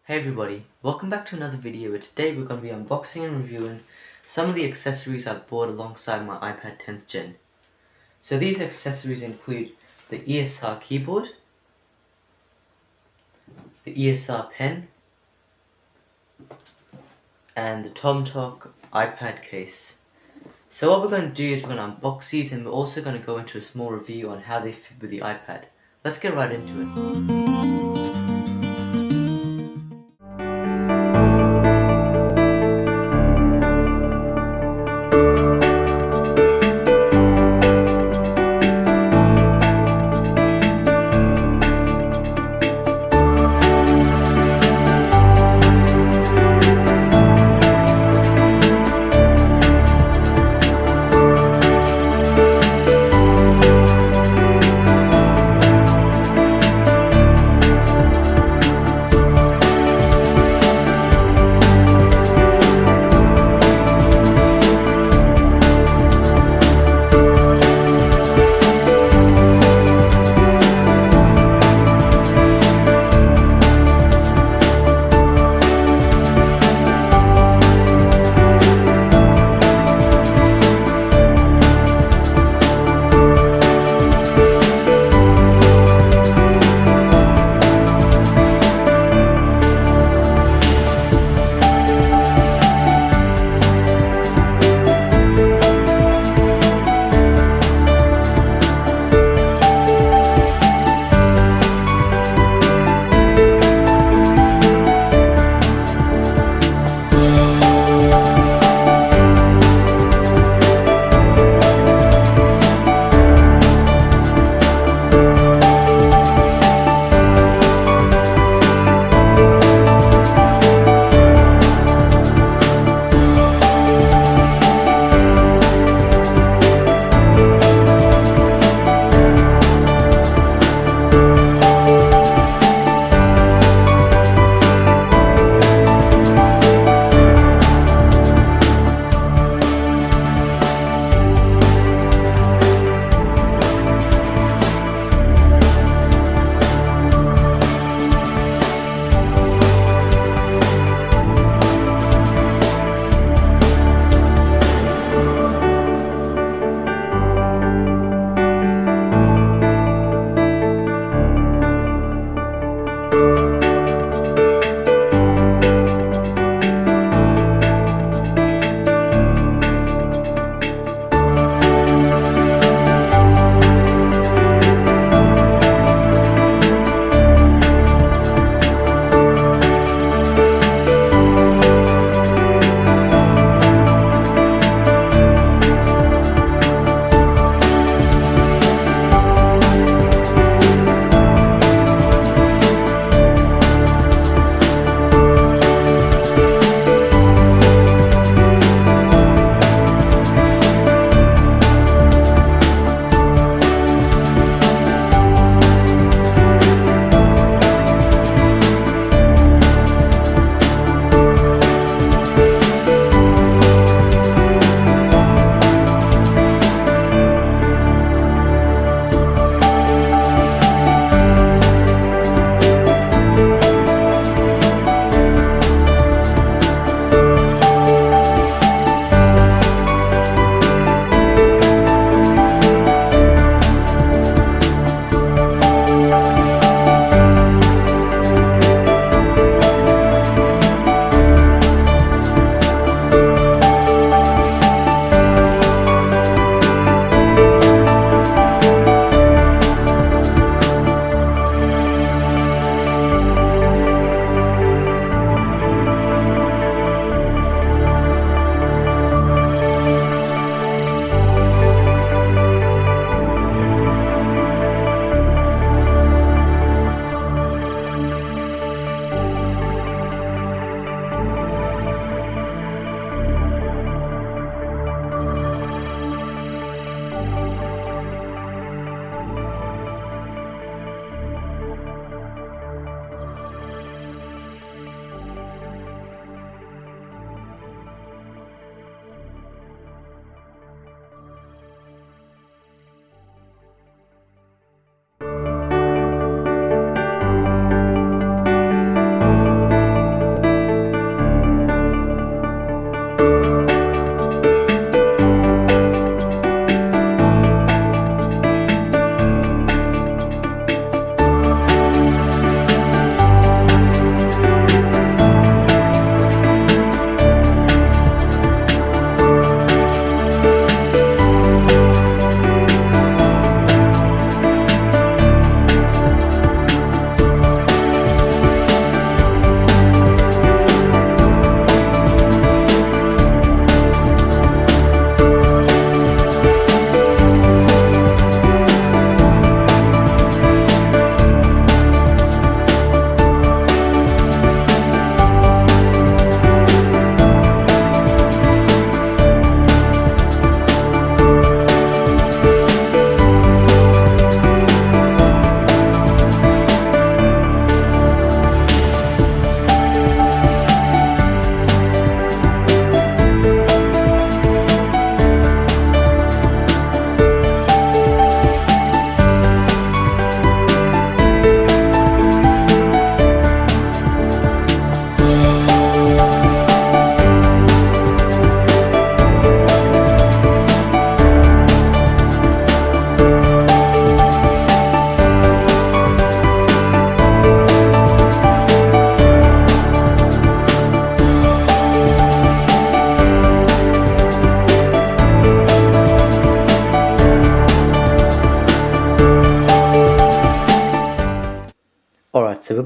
Hey everybody, welcome back to another video where today we're going to be unboxing and reviewing some of the accessories I bought alongside my iPad 10th Gen. So these accessories include the ESR keyboard, the ESR pen, and the TomTalk iPad case. So what we're going to do is we're going to unbox these, and we're also going to go into a small review on how they fit with the iPad. Let's get right into it.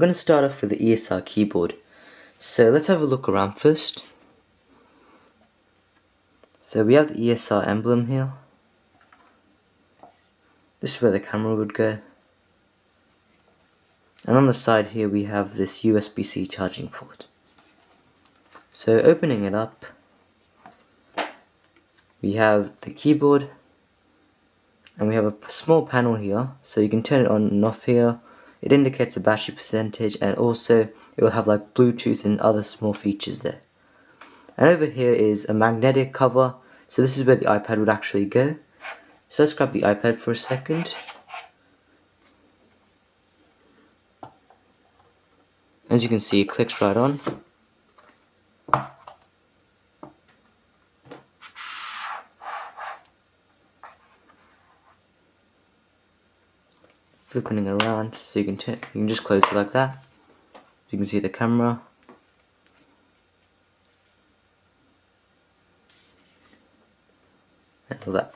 going to start off with the ESR keyboard. So let's have a look around first. So we have the ESR emblem here. This is where the camera would go. And on the side here we have this USB-C charging port. So opening it up, we have the keyboard, and we have a small panel here, so you can turn it on and off here. It indicates the battery percentage, and also it will have like Bluetooth and other small features there. And over here is a magnetic cover, so this is where the iPad would actually go. So let's grab the iPad for a second. As you can see, it clicks right on. Flipping it around, so you can just close it like that. You can see the camera. And all that.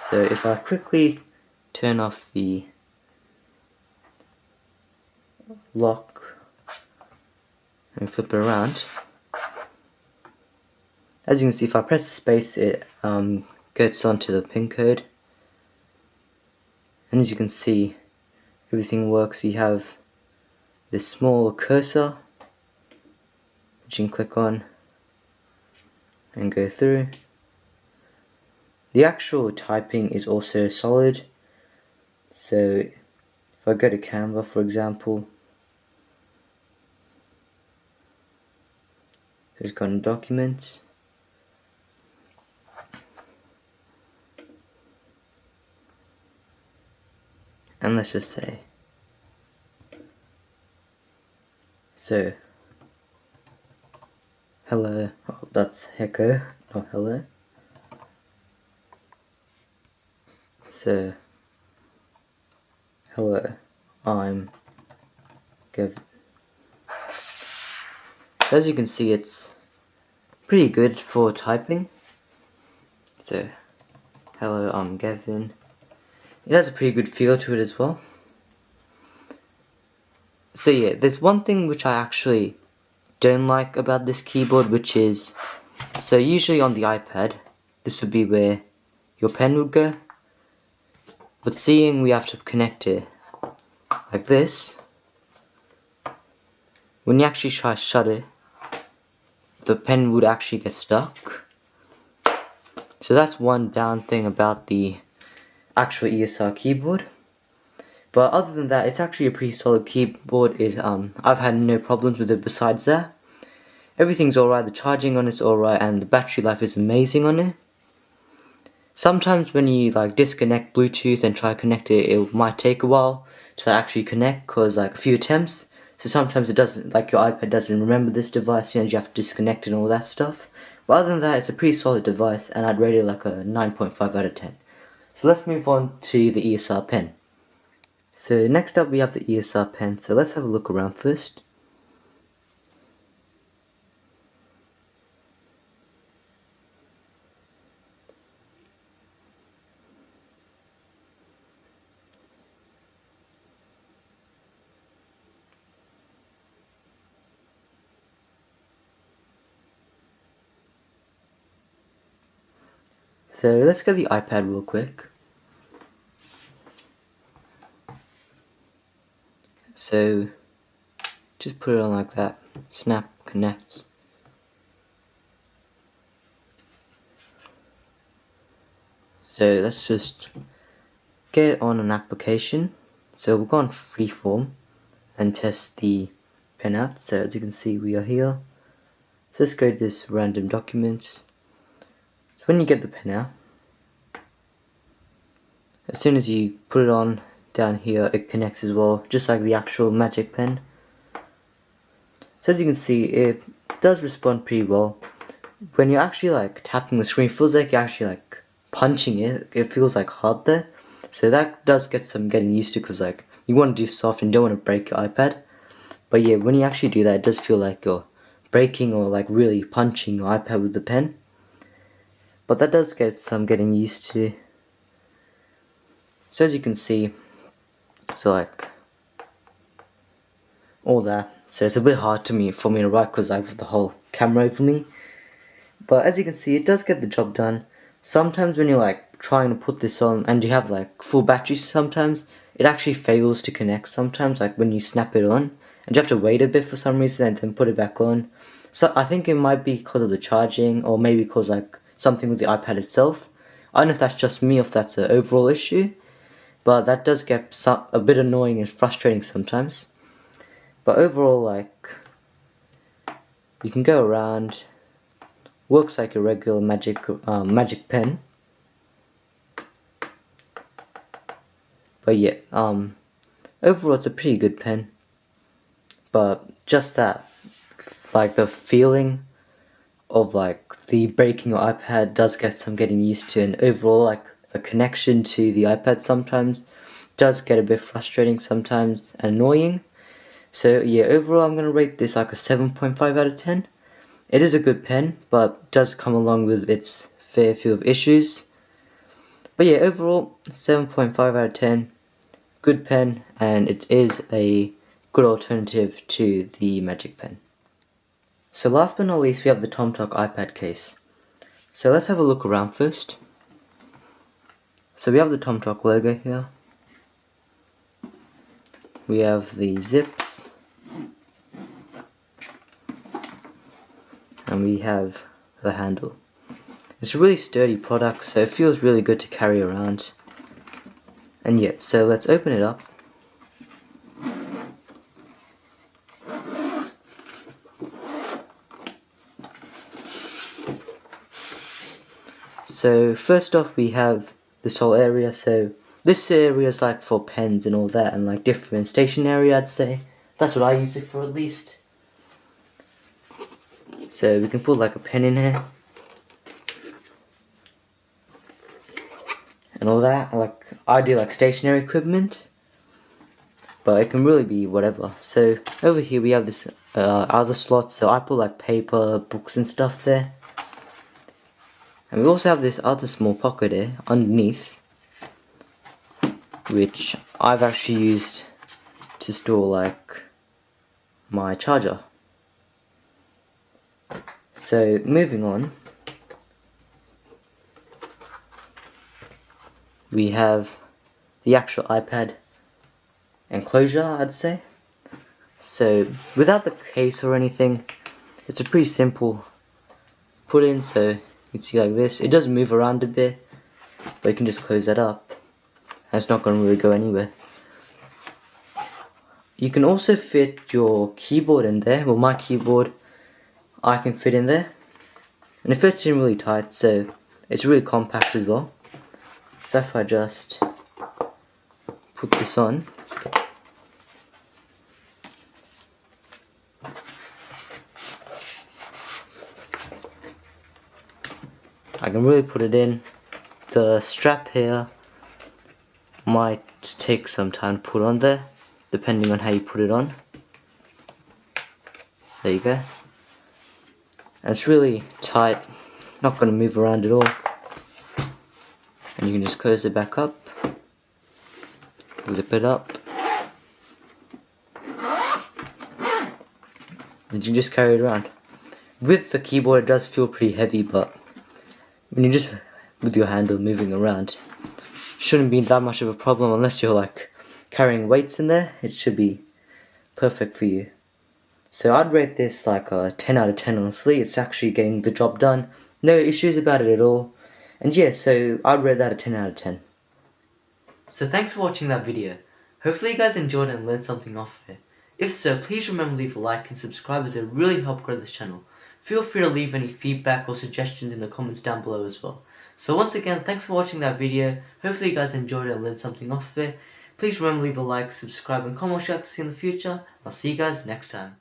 So if I quickly turn off the lock and flip it around, as you can see, if I press the space, it goes onto the pin code. And as you can see, everything works. You have this small cursor, which you can click on and go through. The actual typing is also solid. So if I go to Canva, for example, just go on Documents. And let's just say, so, hello, oh, that's Hecko, not hello. So, hello, I'm Gavin. So as you can see, it's pretty good for typing. So, hello, I'm Gavin. It has a pretty good feel to it as well. So yeah, there's one thing which I actually don't like about this keyboard, which is, so usually on the iPad, this would be where your pen would go. But seeing we have to connect it like this, when you actually try to shut it, the pen would actually get stuck. So that's one down thing about the actual ESR keyboard. But other than that, it's actually a pretty solid keyboard. I've had no problems with it besides that. Everything's alright, the charging on it's alright, and the battery life is amazing on it. Sometimes when you like disconnect Bluetooth and try to connect it, it might take a while to actually connect, cause like a few attempts. So sometimes it doesn't, like your iPad doesn't remember this device, you have to disconnect it and all that stuff. But other than that, it's a pretty solid device, and I'd rate it like a 9.5 out of 10. So let's move on to the ESR pen. So next up we have the ESR pen, so let's have a look around first. So let's get the iPad real quick. So just put it on like that, snap, connect. So let's just get it on an application. So we'll go on Freeform and test the pen out. So as you can see, we are here. So let's go to this random documents. So when you get the pen out, as soon as you put it on down here, it connects as well, just like the actual Magic Pen. So as you can see, it does respond pretty well. When you're actually like tapping the screen, it feels like you're actually like punching it. It feels like hard there. So that does get some getting used to, because like you want to do soft and don't want to break your iPad. But yeah, when you actually do that, it does feel like you're breaking or like really punching your iPad with the pen. but that does get some getting used to. So as you can see, so like all that, so it's a bit hard for me to write because I have the whole camera over me. But as you can see, it does get the job done. Sometimes when you're like trying to put this on and you have like full battery, sometimes it actually fails to connect sometimes, like when you snap it on, and you have to wait a bit for some reason and then put it back on. So I think it might be because of the charging, or maybe because like something with the iPad itself. I don't know if that's just me or if that's an overall issue, but that does get a bit annoying and frustrating sometimes. But overall, like, you can go around, works like a regular magic pen. But yeah, overall it's a pretty good pen. But just that, like the feeling of like the breaking your iPad does get some getting used to, and overall like the connection to the iPad sometimes does get a bit frustrating sometimes and annoying. So yeah, overall I'm gonna rate this like a 7.5 out of 10. It is a good pen, but does come along with its fair few of issues. But yeah, overall 7.5 out of 10. Good pen, and it is a good alternative to the Magic Pen. So last but not least, we have the TomTalk iPad case. So let's have a look around first. So we have the TomTalk logo here. We have the zips. And we have the handle. It's a really sturdy product, so it feels really good to carry around. And yeah, so let's open it up. So first off we have this whole area. So this area is like for pens and all that, and like different stationery, I'd say. That's what I use it for, at least. So we can put like a pen in here. And all that, like I do like stationery equipment, but it can really be whatever. So over here we have this other slot, so I put like paper, books and stuff there. And we also have this other small pocket here underneath, which I've actually used to store like my charger. So moving on, we have the actual iPad enclosure, I'd say. So without the case or anything, it's a pretty simple put in. So you can see like this. It does move around a bit, but you can just close that up and it's not going to really go anywhere. You can also fit your keyboard in there. Well, my keyboard I can fit in there, and it fits in really tight, so it's really compact as well. So if I just put this on, I can really put it in. The strap here might take some time to put on there, depending on how you put it on. There you go. And it's really tight, not going to move around at all. And you can just close it back up, zip it up, and you can just carry it around. With the keyboard it does feel pretty heavy, but when you're just with your handle moving around, shouldn't be that much of a problem unless you're like carrying weights in there. It should be perfect for you. So I'd rate this like a 10 out of 10 honestly. It's actually getting the job done. No issues about it at all. And yeah, so I'd rate that a 10 out of 10. So thanks for watching that video. Hopefully you guys enjoyed it and learned something off of it. If so, please remember to leave a like and subscribe, as it really helps grow this channel. Feel free to leave any feedback or suggestions in the comments down below as well. So once again, thanks for watching that video. Hopefully you guys enjoyed it and learned something off of it. Please remember to leave a like, subscribe and comment what you'd like to see in the future. I'll see you guys next time.